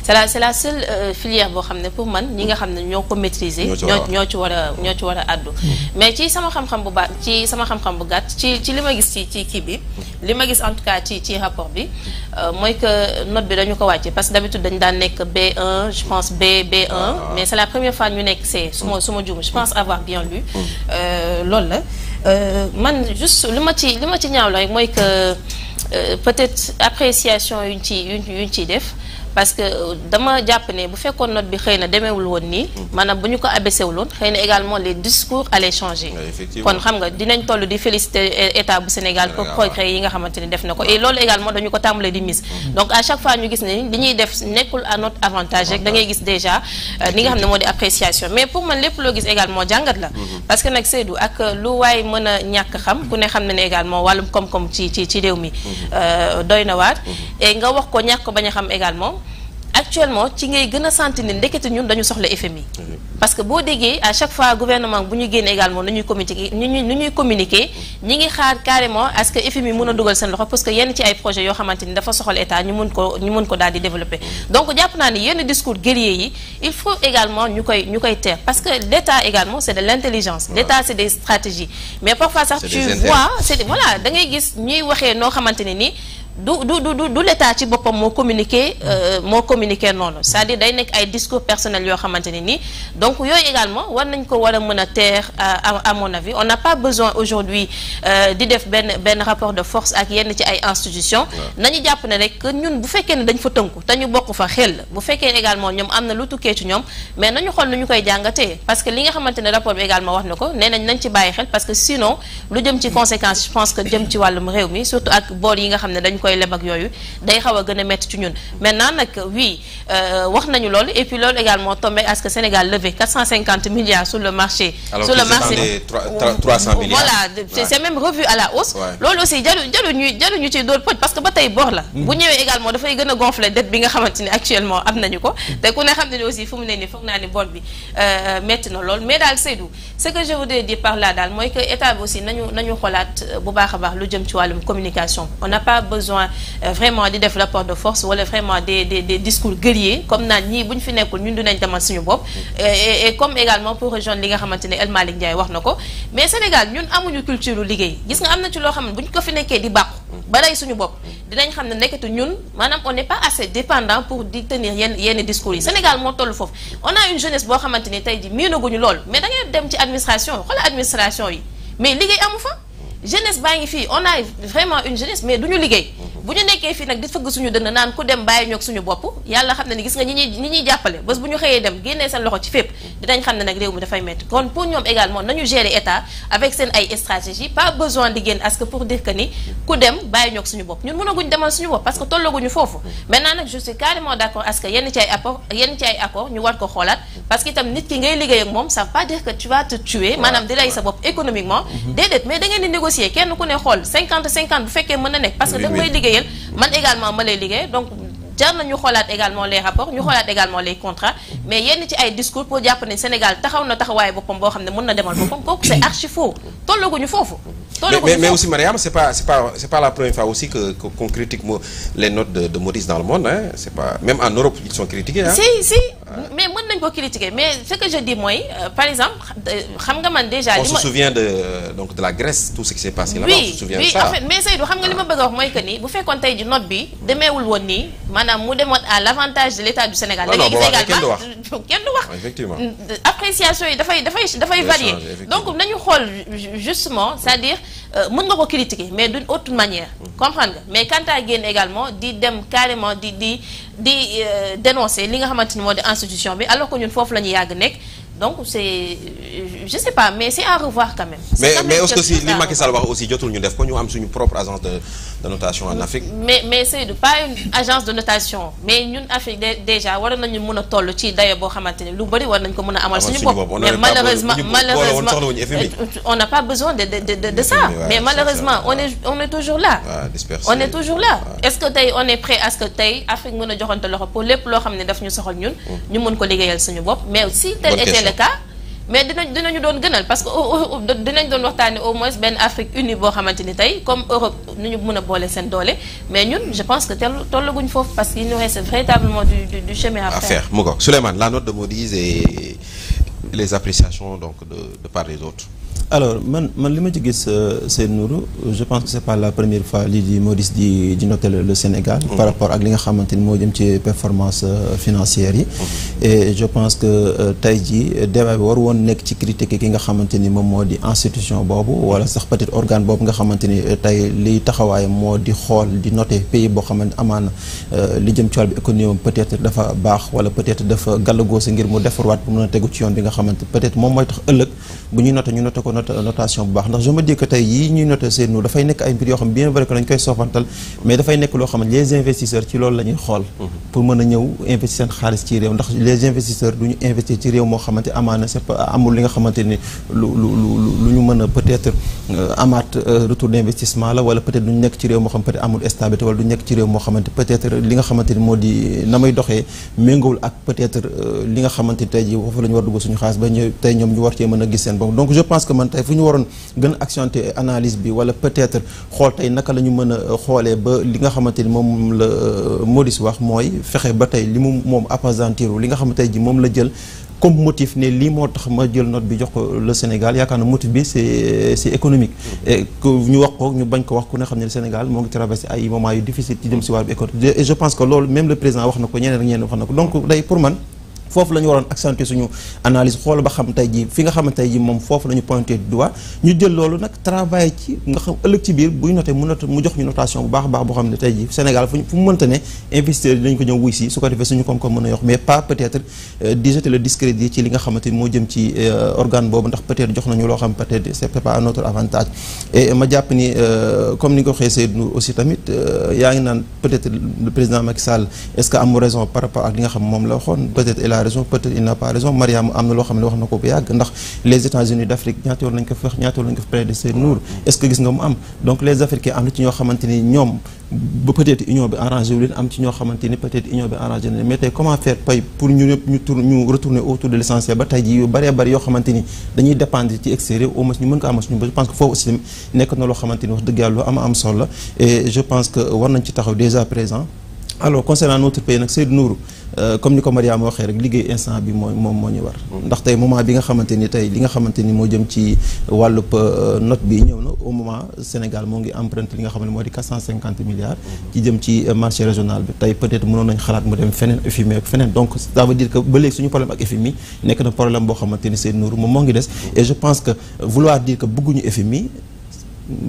c'est la seule filière boo xam ne pour man ñi nga xam ne ñoo ko maîtriser ñoo ci war a addu mais ci sama xam-xam bu baax ci sama xam-xam bu gàtt ci li ma gis ci kii bi li ma gis en tout cas ci rapport bi mooy que note bi dañu ko wàcce parce que d'habitude dañu daan nekk B1 je pense B1 mais c'est la première fois ñu nekk C su ma juum je pense avoir bien lu loolu la man juste li ma ci ñaaw la rek mooy que peut-être appréciation yuñ ciy def parce que dama jàpp ne bu fekkoon note bi xëy na demeewul woon nii maanaam bu ñu ko abaissé wuloon xëy na également les discours allaient changer kon xam nga dinañ toll di féliciter état bu Sénégal pour progrès yi nga xamante ni def na ko et loolu également dañu ko tàmbalee di mise donc à chaque fois ñu gis ne li ñuy def nekkul à notre avantage rek da ngay gis déjà li nga xam ne moo di appréciation mais pour man lépp loo gis également jàngat la parce que nag Seydou ak lu waay mën a ñàkk xam ku ne xam ne ne également wàllum koom-koom ci réew mi doy na waar et nga wax ko ñàkk ko bañ a xam également actuellement ci ngay gën a sentir ne ndekete ñun dañu soxla FMI parce que boo déggee à chaque fois gouvernement bu ñu génne également nu ñuy communiquer ñi ngi xaar carrément à ce que FMI mën a dugal seen loxo parce que yenn ci ay projets yoo xamante ni dafa soxal état ñu mën ko daal di développer donc jàpp naa ni yenn discours guerrier yi il faut également ñu koy taire parce que l'état également c'est de l'intelligence l'état c'est des stratégies mais parfois sax tu vois c'est voilà da ngay gis ñuy waxee noo xamante ne ni du l'état ci boppam moo communiqué noonu c'est-à-dire day nekk ay discours personnels yoo xamante ne nii donc yooyu également war nañ ko war a mën a taire à mon avis on n'a pas besoin aujourd'hui di def benn rapport de force ak yenn ci ay institutions nañu jàpp ne rek que ñun bu fekkee ne dañ fa tënku te ñu bokk fa xel bu fekkee ne également ñoom am na lu tukkee ci ñoom mais nañu xool nu ñu koy jàngatee parce que li nga xamante ne rapport bi également wax na ko nee nañ ci bàyyi xel parce que sinon lu jëm ci conséquences je pense que jëm ci wàllum réew mi surtout ak boor yi nga xam ne dañ koy leb ak yooyu day xaw a gën a métti ci ñun maintenant nag oui wax nañu loolu et puis loolu également tombé à ce que Sénégal levé 450 milliards sur le marché.
Alors sur le marché 300 milliards.
Voilà c'est même revu à la hausse. loolu aussi jaruñu ci dóor poj parce que ba tey bor la. bu ñëwee également dafay gën a gonfler dette bi nga xamante ni actuellement am nañu ko te ku ne xam ne aussi fu mu ne nii foog naa ni bor bi métti na lool mais daal Seydou ce que je voudrais dire par là daal mooy que état bi aussi nañu xoolaat bu baax a baax lu jëm ci wàllum communication on n'a pas besoin vraiment di def rapport de force wala vraiment des discours guerriers comme naan ñii bu ñu fi nekkul ñun dinañ demal suñu bopp et comme également pour rejoindre li nga xamante ne El Malick Ndiaye wax na ko mais Sénégal ñun amuñu culture liggéey gis nga am na ci loo xam ne bu ñu ko fi nekkee di bàqu ba rey suñu bopp dinañ xam ne nekkatu ñun maanaam on n'est pas assez dépendant pour di tenir yenn discours yi Sénégal moo toll foofu on a une jeunesse boo xamante ni tey ji miinaguñu lool mais da ngay dem ci administration xoolal administration yi mais liggéey amu fa jeunesse baa ngi fii on a vraiment une jeunesse mais duñu liggéey bu ñu nekkee fii nag di fëgg suñu dënn naan ku dem bàyyi ñoog suñu bopp yàlla xam ne ni gis nga ñi ñuy jàppale bés bu ñu xëyee dem génnee seen loxo ci fépp dinañ xam ne nag réew mi dafay métti kon pour ñoom également nañu gérer état avec seen ay stratégie pas besoin di génn parce que pour dire que ni ku dem bàyyi ñoog suñu bopp ñun mënaguñ demal suñu bopp parce que tollaguñu foofu maintenant nag je suis carrément d'accord parce que yenn ci ay accord ñu war ko xoolaat parce que itam nit ki ngay liggéey ak moom ça veut pas dire que tu vas te tuer maanaam di lay sa bopp économiquement déedéet mais da ngeen di négocier kenn ku ne xool 50-50 bu fekkee mën na nekk parce que da may liggéeyal man également ma lay liggéey donc jar na ñu xoolaat également les rapports ñu xoolaat également les contrats mais yenn ci ay discours pour jàpp ne Sénégal taxaw na taxawaay boppam boo xam ne mën na demal boppam kooku c'est archi faux tollaguñu foofu.
Mais aussi Mariam c'est pas la première fois aussi qu'on critique les notes de Moody's dans le monde hein c'est pas même en Europe ils sont critiqués hein.
Si mais mën nañ ko critiquer mais ce que je dis mooy par exemple xam nga man déjà.
On se souvient de la Grèce tout ce qui s'est passé là-bas. On se souvient de ça.
En fait mais Seydou xam nga li ma bëgg a wax mooy que ni bu fekkoon tey ji note bi demeewul woon nii maanaam mu demoon à l'avantage de l'État du Sénégal. da ngay gis également kenn du wax.
Effectivement
appréciation yi dafay varier donc nañu xool justement c'est-à-dire mën nga ko critiquer mais d'une autre manière comprendre nga mais quand à génn également di dem carrément di dénoncer li nga xamante ni moo di institution bi alors que ñun foofu la ñu yàgg nekk donc c'est je sais pas mais c'est à revoir quand même.
mais aussi li Macky Sall wax aussi jotul ñu def ko ñu am suñu propre agence de notation en Afrique.
mais Seydou pas une agence de notation mais ñun Afrique déjà war nañu mën a toll ci dayo boo xamante ne lu bari war nañ ko mën a amal suñu bopp. mais malheureusement on n'a pas besoin de ça. mais malheureusement on est toujours là. on est toujours là. est-ce que tey on est prêt à ce que tey Afrique mën a joxante loxo pour lépp loo xam ne daf ñu soxal ñun. ñu mën ko liggéeyal suñu bopp mais si tel était le cas mais dinañu doon gënal parce que dinañ doon waxtaanee au moins benn Afrique unie boo xamante ni tey comme Europe nu ñu mën a boole seen doole mais ñun je pense que tollaguñ foofu parce qu'il nous reste véritablement du chemin à faire.
mu ngoog Souleymane, la note de Modiz et les appréciations donc de part et d'autre.
Alors man li ma ci gis Seydou Nourou je pense que c'est pas la première fois lii di Modiz di noter le Sénégal par rapport ak li nga xamante ni moo jëm ci performance financière yi et je pense que tey jii débat bi war woon nekk ci critiquer ki nga xamante ni moom moo di institution boobu wala sax peut-être organe boobu nga xamante ni tey liy taxawaay moo di xool di noter pays boo xamante amaana li jëm ci wàll bi économie peut-être dafa baax wala peut-être dafa gàllagoosi ngir mu defarwaat bu mën a tegu ci yoon bi nga xamante peut-être moom mooy tax ëllëg bu ñuy noter ñu noter ko notation bu baax ndax je me dis que tey yii ñuy noter seen nu dafay nekk ay mbir yoo xam bien vrai que dañ koy soofantal mais dafay nekk loo xam ne les investisseurs ci loolu la ñuy xool pour mën a ñëw investir seen xaalis ci réew ndax les investisseurs du ñu investir ci réew moo xamante amaana c'est pas amul li nga xamante ni lu ñu mën a peut-être amaat retour d'investissement la wala peut-être du ñu nekk ci réew moo xam peut-être amul stabilité wala du ñu nekk ci réew moo xamante peut-être li nga xamante ni moo di na may doxee méngoowul ak peut-être li nga xamante ni tey ji foofu la ñu war dugg suñu xaalis ba ñu tey ñoom ñu war cee mën a gis seen bopp donc je pense que man tey fu ñu waroon gën a accentuer analyse bi wala peut-être xool tey naka la ñu mën a xoolee ba li nga xamante ni moom la Modiz wax mooy fexe ba tey li mu moom appesantiru li nga xamante ji moom la jël comme motif ne lii moo tax ma jël note bi jox ko le Sénégal yaakaar na motif bi c'est économique et que ñu wax ko ñu bañ ko wax ku ne xam ne le Sénégal moo ngi traversé ay moments yu difficile ci jëm si wàllu économie et je pense que loolu même le président wax na ko ñeneen ak ñeneen wax na ko donc day pour man foofu la ñu waroon accentuer suñu analyse xool ba xam tey ji fi nga xam ne tey ji moom foofu la ñu pointé du doigt ñu jël loolu nag travail ci nga xam ëllëg ci biir buy noté mu jox ñu notation bu baax a baax boo xam ne tey ji Sénégal fu mu mënta ne investisseurs yi dañu ko ñëw wuy si su ko defee suñu koom-koom mën a yox mais pas peut-être di jeter le discrédit ci li nga xamante ni moo jëm ci organe boobu ndax peut-être jox nañu loo xam peut-être c'est pas à notre avantage et ma jàpp ni comme ni nga ko waxee Seydou aussi tamit yaa ngi naan peut-être le président Macky Sall est-ce que am raison par rapport ak li nga xam moom la waxoon peut-être raison peut-être il n'a pas raison Mariam am na loo xam ne wax na ko bu yàgg ndax les États-Unis d'Afrique ñaata yoon lañ ko fex ñaata yoon lañ ko plaider Seydou Nourou est-ce que gis nga mu am donc les Africains am na ci ñoo xamante ni ñoom ba peut-être union bi arrangé wu leen am ci ñoo xamante ni peut-être union bi arrangé na mais tey comment faire pay pour ñu ñëpp ñu retourner autour de l'essentiel ba tey ji yu bëree bëri yoo xamante ni dañuy dépendre ci extérieur au moins ñu mën ko amal suñu je pense que foofu aussi nekk na loo xamante ni wax dëgg yàlla lu am solo la et je pense que war nañ ci taxaw déjà présent alors concernant notre pays nag Seydou Nourou comme ni ko Mariama waxee rek liggéey instant bi moo ñu war ndax tey moment bi nga xamante ni tey li nga xamante ni moo jëm ci wàllub note bi ñëw na au moment Sénégal moo ngi emprunté li nga xam ne moo di 450 milliards ci jëm ci marché régional bi tey peut-être mënoon nañ xalaat mu dem feneen FMI ak feneen donc ça veut dire que ba léegi suñu problème ak FMI nekk na problème boo xamante ni Seydou Nourou moom moo ngi des et je pense que vouloir dire que bëgguñu FMI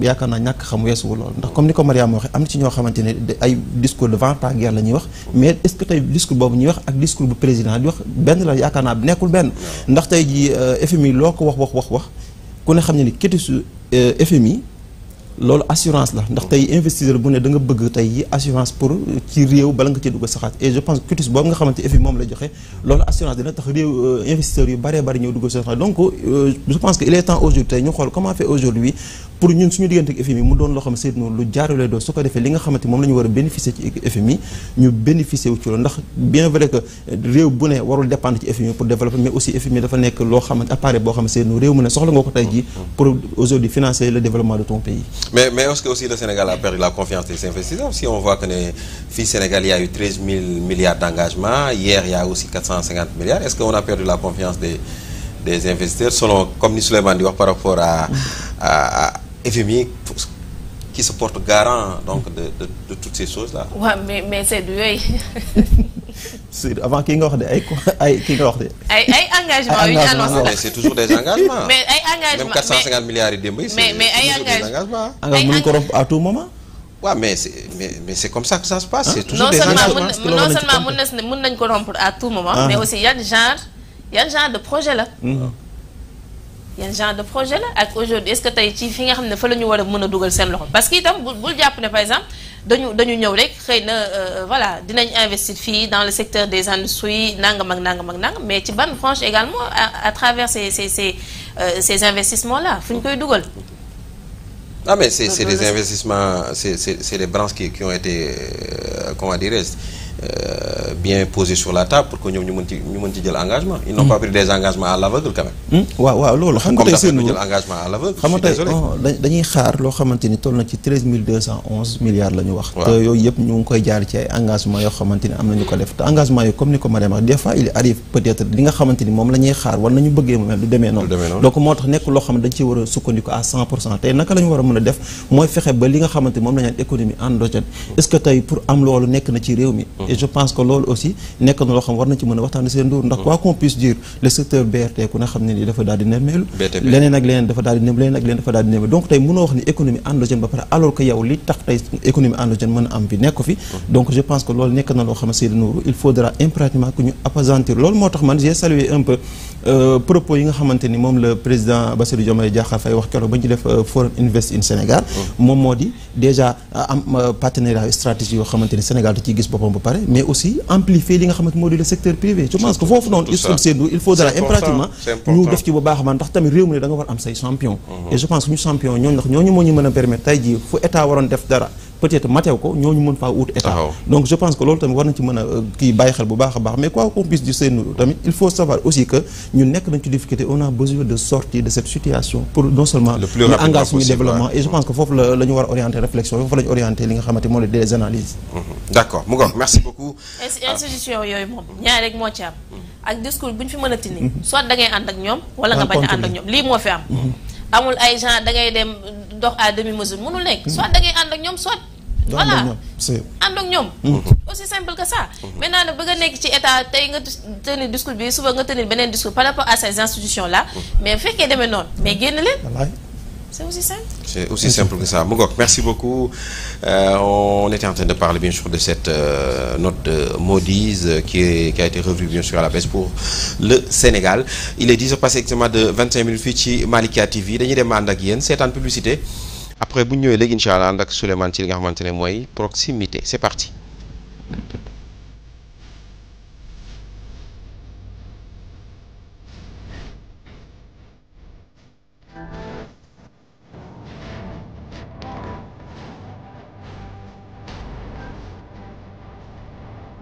yaakaar naa ñàkk xam weesuwu loolu ndax comme ni ko Mariama waxee am na ci ñoo xamante ne ay discours de vent-à-guerre la ñuy wax mais est-ce que tey discours boobu ñuy wax ak discours bu président di wax benn la yaakaar naa nekkul benn ndax tey ji FMI loo ko wax ku ne xam ne ni kétisu FMI loolu assurance la ndax tey investisseur bu ne da nga bëgg tey assurance pour ci réew bala nga cee dugg saxaat et je pense que cutis boobu nga xamante FMI moom la joxe loolu assurance dina tax réew investisseurs yu bëree bëri ñëw dugg saxaat donc je pense que il est temps aujourd'hui tey ñu xool comment faire aujourd'hui pour ñun suñu diggante ak FMI mu doon loo xam ne Seydou Nourou lu jaarale doo su ko defee li nga xamante moom la ñu war a bénéficier ci FMI ñu bénéficier wu ci loolu ndax bien vrai que réew bu ne warul dépendre ci FMI pour développer mais aussi FMI dafa nekk loo xamante appareil boo xam ne Seydou Nourou réew mu ne soxla nga ko tey jii pour aujourd'hui financer le développement de ton pays.
mais est-ce que aussi le Sénégal a perdu la confiance des investisseurs si on voit que ne fii Sénégal il y a eu 13 000 milliards d'engagement hier il y a aussi 450 milliards est-ce qu'on a perdu la confiance des investisseurs selon comme ni Souleymane di wax par rapport à FMI qui se porte garant donc de toutes ces choses-là.
waaw mais c'est du yooyu.
avant kii nga wax de ay kii nga wax de.
ay engagements yu ñu annoncé
mais c'est toujours des engagements.
mais ay engagements
même 450 milliards yi démb yi.
mais ay engagements.
engagement mënuñ ko rompre à tout moment.
waaw mais c'est comme ça que ça se passe. c'est toujours des engagements.
non seulement mën nañ ko rompre à tout moment. mais aussi yan genre de projet la. yan genre de projet la ak aujourd'hui est-ce que tey ci fi nga xam ne fa la ñu war a mën a dugal seen loxo parce que itam bul jàpp ne par exemple dañu ñëw rek xëy na voilà dinañ investir fii dans le secteur des industries nangam ak nangam mais ci ban branche également à travers ces investissements là fu ñu koy dugal.
ah mais c'est des investissements c'est des branches qui ont été comment dirais-je bien posé sur la table pour que ñoom ñu mën ci jël engagement. Ils n'ont pas pris des engagements à l'aveugle quand même.
waaw loolu xam nga tey seen
jël engagement à l'aveugle.
xam nga tey dañuy xaar loo xamante ni toll na ci 13 211 milliards la ñu wax. te yooyu yëpp ñu ngi koy jaar ci ay engagement yoo xamante ni am nañu ko def te engagement yi comme ni ko Mariama wax des fois il arrive peut-être li nga xamante ni moom la ñuy xaar wala nañu bëggee mu mel du demee noonu. donc moo tax nekk loo xam ne dañ ci war a sukkandiku à 100% tey naka la ñu war a mën a def mooy fexe ba li nga xamante ni moom la ñu naan économie endogène est-ce que tey pour am loolu nekk na ci réew mi. et je pense que loolu aussi nekk na loo xam war na ci mën a waxtaan seen nduur ndax quoi qu'on puisse dire le secteur BRT ku ne xam ne ni dafa daal di nemmeelu leneen ak leneen dafa daal di nem leneen ak leneen dafa daal di nemmeelu donc tey mënoo wax ni économie endogène ba pare alors que yow li tax tey économie endogène mën a am bi nekk fi donc je pense que loolu nekk na loo xam ne seen nduur il faudra impérativement que ñu appesantir loolu moo tax man j'ai salué un peu propos yi nga xamante ni moom le président Bassirou Diomaye Diakhar Faye wax keroog ba ñu def forum Invest in Sénégal moom moo di déjà am partenariat stratégie yoo xamante ni Sénégal da ciy gis boppam ba pare mais aussi amplifier li nga xamante moo di le secteur privé je pense que foofu noonu il faudra impérativement ñu def ci bu baax a baax ndax tamit réew mi ne da nga war am say champion et je pense que ñu champion ñooñu ndax ñooñu moo ñu mën a permettre tey jii fu état waroon def dara peut-être matew ko ñooñu mën faa wut état donc je pense que loolu tamit war nañ ci mën a kii bàyyi xel bu baax a baax mais quoi qu'on puisse dire seen tamit il faut savoir aussi que ñun nekk nañ ci difficulté on a besoin de sortir de cette situation pour non seulement ñu engage suñu développement et je pense que foofu la ñu war a orienter réflexion foofu la ñu orienter li nga xamante moo des analyses
d'accord mu ngoog merci beaucoup
institution yooyu moom ñaar rek moo ci am ak discours bu ñu fi mën a tini soit da ngay ànd ak ñoom wala nga bañ a ànd ak ñoom lii moo fi am amul ay gens da ngay dem dox à demi mesure mënul nekk soit da ngay ànd ak ñoom soit voilà ànd ak ñoom aussi simple que ça maintenant nag bëgg a nekk ci état tey nga tenir discours bi suba nga tenir beneen discours par rapport à ces institutions là mais bu fekkee demee noonu mais génn leen c'est aussi simple.
C'est aussi simple que ça. Mougok, merci beaucoup. On était en train de parler bien sûr de cette note de Moody's qui a été revue bien sûr à la baisse pour le Sénégal. Il est 10h passé exactement de 25 minutes fii ci Malika TV dañuy dem ànd ak yéen seetaan publicité après bu ñu ñëwee léegi incha allah ànd ak Souleymane ci li nga xamante ne mooy proximité c'est parti.